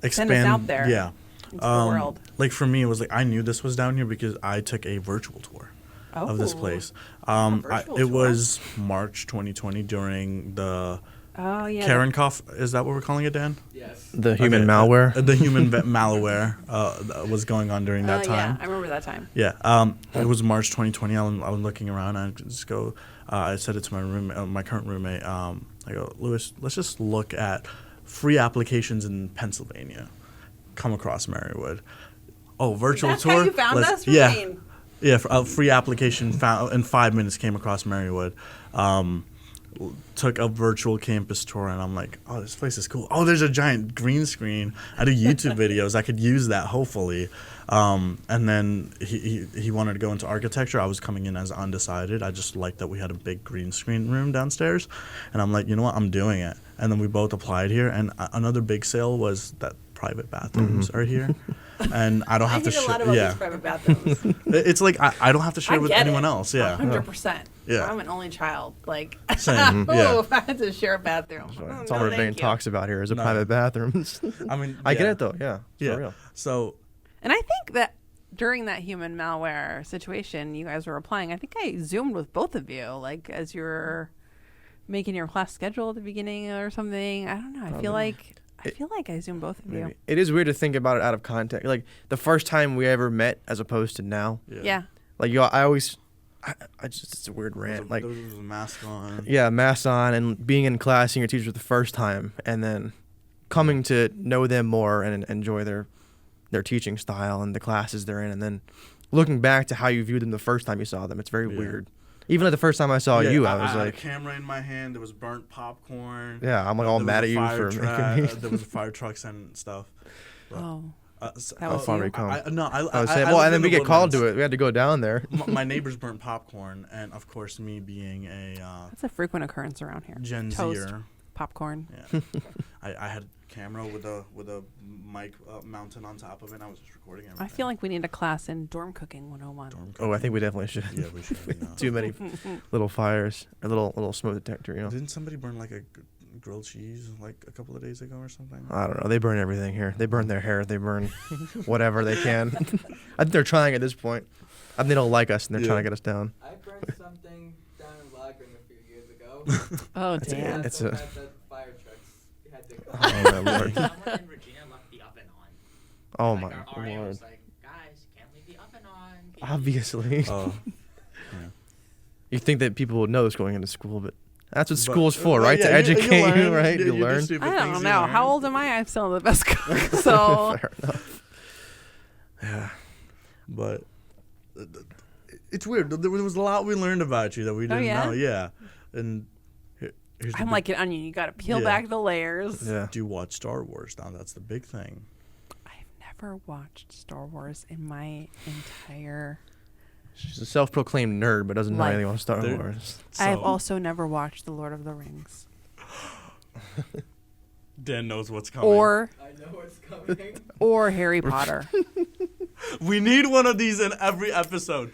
Send us out there. Yeah. Into the world. Like, for me, it was like I knew this was down here because I took a virtual tour of this place. It was March 2020 during the Karen Cough. Is that what we're calling it, Dan? Yes. The human malware. The human malware that was going on during that time. Yeah, I remember that time. Yeah. It was March 2020. I was looking around, and I just go. I said it to my roommate, my current roommate. I go, Lewis, let's just look at free applications in Pennsylvania. Come across Marywood. Oh, virtual That's tour. how you found us, Yeah. Rubane? Yeah, a free application found in 5 minutes came across Marywood. Took a virtual campus tour, and I'm like, oh, this place is cool. Oh, there's a giant green screen. I do YouTube videos. I could use that, hopefully. And then he wanted to go into architecture. I was coming in as undecided. I just liked that we had a big green screen room downstairs. And I'm like, you know what? I'm doing it. And then we both applied here. And another big sale was that private bathrooms are here. And I don't have to I hear a lot about these private bathrooms. It's like I don't have to share with get anyone it. else. Yeah. 100%. Yeah. I'm an only child. Like, Same. Yeah. if I had to share a bathroom. That's all Rubane talks about here is the No. private bathrooms. I mean, I get yeah. it though. Yeah. Yeah. For real. So And I think that during that human malware situation you guys were applying, I think I Zoomed with both of you, like as you were making your class schedule at the beginning or something. I don't know. I feel like I Zoomed both of you. Maybe. It is weird to think about it out of context. Like the first time we ever met as opposed to now. Yeah. Like I just it's a weird rant. Like there was a mask on. yeah, mask on and being in class seeing your teacher the first time and then coming to know them more and enjoy their teaching style and the classes they're in and then looking back to how you viewed them the first time you saw them. It's very weird. Even like the first time I saw you, I was had like a camera in my hand. There was burnt popcorn. yeah, I'm like all There mad was at a you fire for tra- making me. There was fire trucks and stuff. But, Oh. so- That was far you? we come. I was saying, well, lived and then in we the get called to Woodlands. it. We had to go down there. My neighbors burnt popcorn, and of course, me being a That's a frequent occurrence around here. Gen Toast, Zer, popcorn. yeah, I had a camera with a mic mounted on top of it. And I was just recording everything. I feel like we need a class in dorm cooking 101. Oh, I think we definitely should. Yeah, we should. Yeah. Too many little fires, a little smoke detector, you know. Didn't somebody burn like a grilled cheese like a couple of days ago or something? I don't know. They burn everything here. They burn their hair. They burn whatever they can. I think they're trying at this point. I think they don't like us and they're trying to get us down. I burned something down in Lagring a few years ago. Oh, damn. It's so a- bad that fire trucks had to come. Oh my lord. Someone in Virginia left the oven on. Oh Like, my our RA lord. was like, guys, you can't leave the oven on. Can you Obviously. Oh, You think that people would know this going into school, but that's what But- school's for, well, right? yeah, To educate you, right? Yeah, You do learn. stupid I things don't you know. learn. How old am I? I'm still the best cook. So Fair enough. Yeah. But it's weird. There was a lot we learned about you that we didn't yeah? know. Yeah, and here's the I'm big- like an onion. You got to peel Yeah. back the layers. Yeah. Do you watch Star Wars now? That's the big thing. I've never watched Star Wars in my entire. She's a self-proclaimed nerd, but doesn't know Life. anything about Star There- Wars. I have So, also never watched The Lord of the Rings Dan knows what's coming. or I know what's coming. Harry Potter. We need one of these in every episode.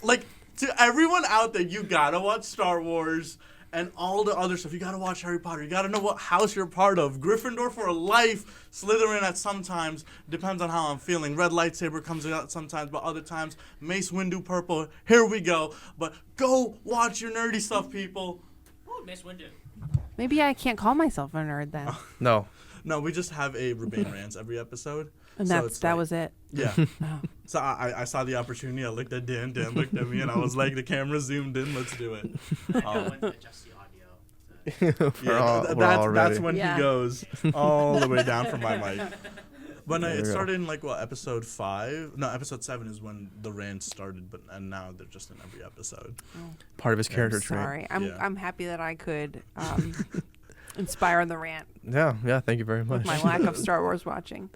Like, to everyone out there, you gotta watch Star Wars and all the other stuff. You gotta watch Harry Potter. You gotta know what house you're part of. Gryffindor for life. Slytherin at sometimes. Depends on how I'm feeling. Red lightsaber comes out sometimes, but other times, Mace Windu purple. Here we go. But go watch your nerdy stuff, people. Oh, Miss Windu. Maybe I can't call myself a nerd then. No. No, we just have a Rubane rants every episode. And So that it's like- was it. Yeah. Oh. So I saw the opportunity. I looked at Dan. Dan looked at me, and I was like, the camera zoomed in. Let's do it. I know when to adjust the audio. We're all that's ready. when Yeah. he goes all the way down from my mic. But no, There it we go. started in like what, episode 5? No, episode 7 is when the rants started. And now they're just in every episode. Part of his character I'm trait. sorry. Yeah. I'm happy that I could inspire the rant Yeah. Thank you very much. with my lack of Star Wars watching.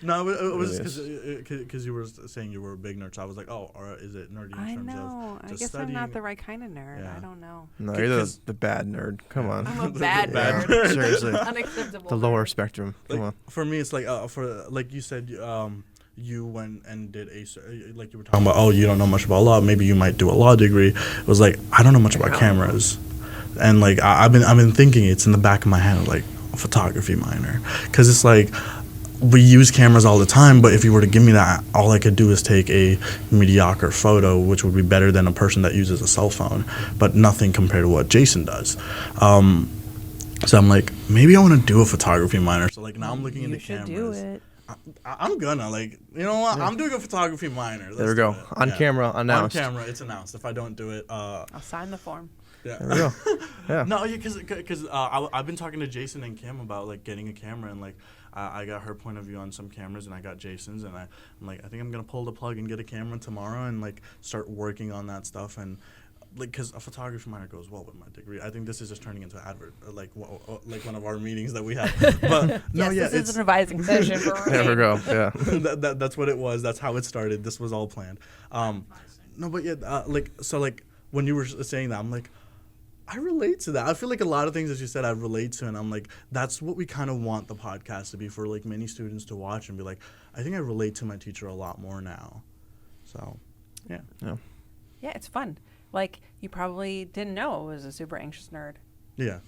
No, it was It because you were saying you were a big nerd. So I was like, oh, or is it nerdy in I terms know. of I just guess I'm studying? not the right kind of nerd. Yeah. I don't know. No, you're the, 'Cause- the bad nerd. Come on. I'm a The bad bad nerd. Seriously. Unacceptable. The lower nerd. spectrum. Like, Come on. for me, it's like for like you said, you went and did like you were talking about. Oh, you don't know much about law. Maybe you might do a law degree. It was like I don't know much about cameras, and like I've been thinking it's in the back of my head like a photography minor, because it's like we use cameras all the time. But if you were to give me that, all I could do is take a mediocre photo, which would be better than a person that uses a cell phone, but nothing compared to what Jason does. So I'm like, maybe I want to do a photography minor. So like now I'm looking You into should cameras. do it. I'm gonna you know what? I'm doing a photography minor. Let's There we do go. it. On Yeah. camera, announced. On camera, it's announced. If I don't do it, I'll sign the form. yeah. There we go. Yeah. No, yeah, because I've been talking to Jason and Kim about like getting a camera, and like I got her point of view on some cameras, and I got Jason's, and I'm like, I think I'm gonna pull the plug and get a camera tomorrow, and like start working on that stuff, and like because a photography minor goes well with my degree. I think this is just turning into an advert, like one of our meetings that we have. But no, yes, yeah, this is an advising session for There we Rubane. go. Yeah. that's what it was. That's how it started. This was all planned. No, but yeah, like when you were saying that, I'm like, I relate to that. I feel like a lot of things that you said I relate to, and I'm like, that's what we kind of want the podcast to be, for like many students to watch and be like, I think I relate to my teacher a lot more now. So, yeah. Yeah, it's fun. Like, you probably didn't know I was a super anxious nerd. Yeah.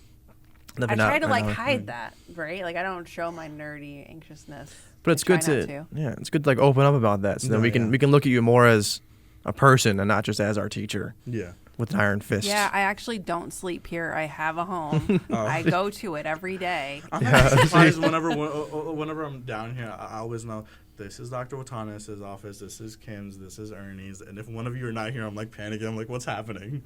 I try to like know. hide that, right? Like, I don't show my nerdy anxiousness. But it's I try good not to yeah, it's good to like open up about that, so then No, we can yeah. look at you more as a person and not just as our teacher Yeah. with an iron fist. Yeah, I actually don't sleep here. I have a home. I go to it every day. I'm actually surprised whenever I'm down here, I always know this is Dr. Wotanis' office, this is Kim's, this is Ernie's, and if one of you are not here, I'm like panicking. I'm like, what's happening?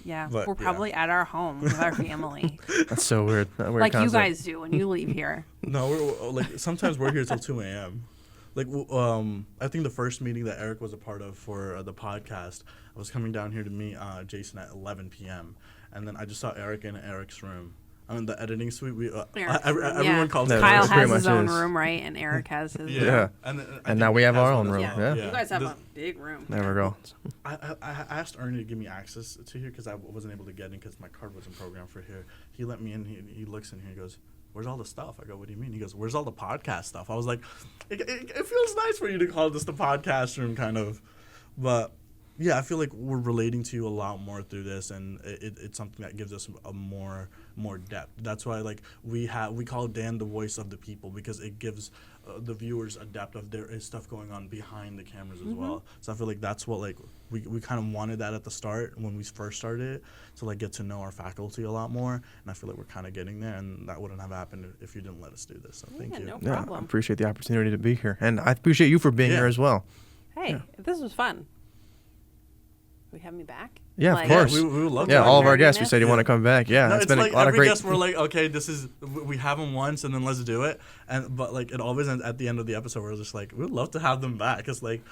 Yeah, But, we're yeah. probably at our home with our family, That's so weird. That weird like you concept. guys do when you leave here. No, we're like sometimes we're here till 2 a.m. Like I think the first meeting that Eric was a part of for the podcast, I was coming down here to meet Jason at 11 p.m. and then I just saw Eric in Eric's room. I mean, the editing suite. Everyone calls it. Kyle That's pretty has his much own his. room, right? And Eric has his. Yeah. And And now we have our own room. Yeah. Yeah. You guys have This- a big room. There we go. I asked Ernie to give me access to here because I wasn't able to get in because my card wasn't programmed for here. He let me in. He looks in here. He goes, "Where's all the stuff?" I go, "What do you mean?" He goes, "Where's all the podcast stuff?" I was like, it feels nice for you to call this the podcast room, kind of. But yeah, I feel like we're relating to you a lot more through this, and it's something that gives us a more depth. That's why like we call Dan the voice of the people because it gives the viewers a depth of there is stuff going on behind the cameras as well. So I feel like that's what like we kind of wanted that at the start when we first started it, to like get to know our faculty a lot more, and I feel like we're kind of getting there, and that wouldn't have happened if you didn't let us do this. So thank you. No Yeah, I problem. appreciate the opportunity to be here, and I appreciate you for being Yeah. here as well. Hey, this was fun. Will you have me back? Yeah, Like- of course. We would love Yeah, to. all of our guests, we Nerdiness? said you want to come back. Yeah, No, it's it's been like a lot of every great. guest we're like, okay, we have them once and then let's do it, but like it always ends at the end of the episode we're just like we'd love to have them back. It's like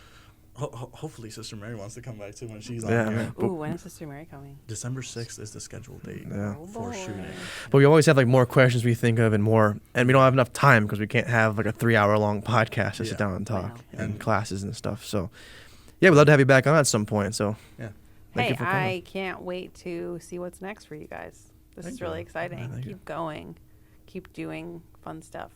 hopefully Sister Mary wants to come back too when she's Yeah, on here. man. Ooh, when is Sister Mary coming? December 6th is the scheduled date Yeah. Oh, for boy. shooting. But we always have like more questions we think of and more, and we don't have enough time because we can't have like a 3-hour long podcast to Yeah. sit down and talk Wow. and classes and stuff. So yeah, we'd love to have you back on at some point. So Yeah. Thank Hey, you for coming. I can't wait to see what's next for you guys. This Thank is really you. exciting. Yeah, thank you. Keep going. Keep doing fun stuff.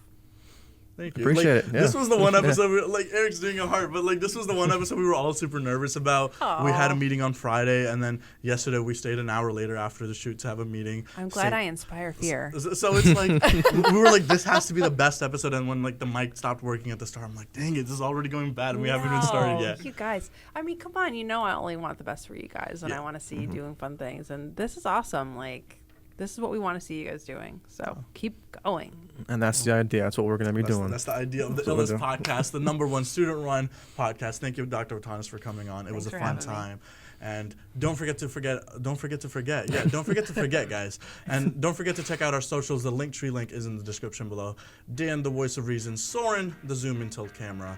Thank you. Appreciate Like, it, This yeah. was the one Yeah. episode like Eric's doing a heart, but like this was the one episode we were all super nervous about. We had a Aw. meeting on Friday, and then yesterday we stayed an hour later after the shoot to have a meeting. I'm glad Same- I inspire fear. So it's like we were like, this has to be the best episode, and when like the mic stopped working at the start, I'm like, dang it, this is already going bad, and we haven't even started No, yet. You guys, I mean, come on. You know, I only want the best for you guys, and Yeah. I want to see you doing fun things. And this is awesome. Like, this is what we want to see you guys doing. So keep going. and that's the idea. That's what we're gonna be doing. That's the idea of the That's what we're Illest doing. podcast, the #1 student-run podcast. Thank you, Dr. Wotanis, for coming on. It was a Thanks for fun having me. time. And don't forget to forget. Yeah, don't forget to forget, guys. And don't forget to check out our socials. The Linktree link is in the description below. Dan, the voice of reason. Soren, the zoom in tilt camera.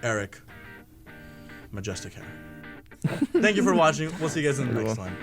Eric, majestic hair. Thank you for watching. We'll see you guys in the next one.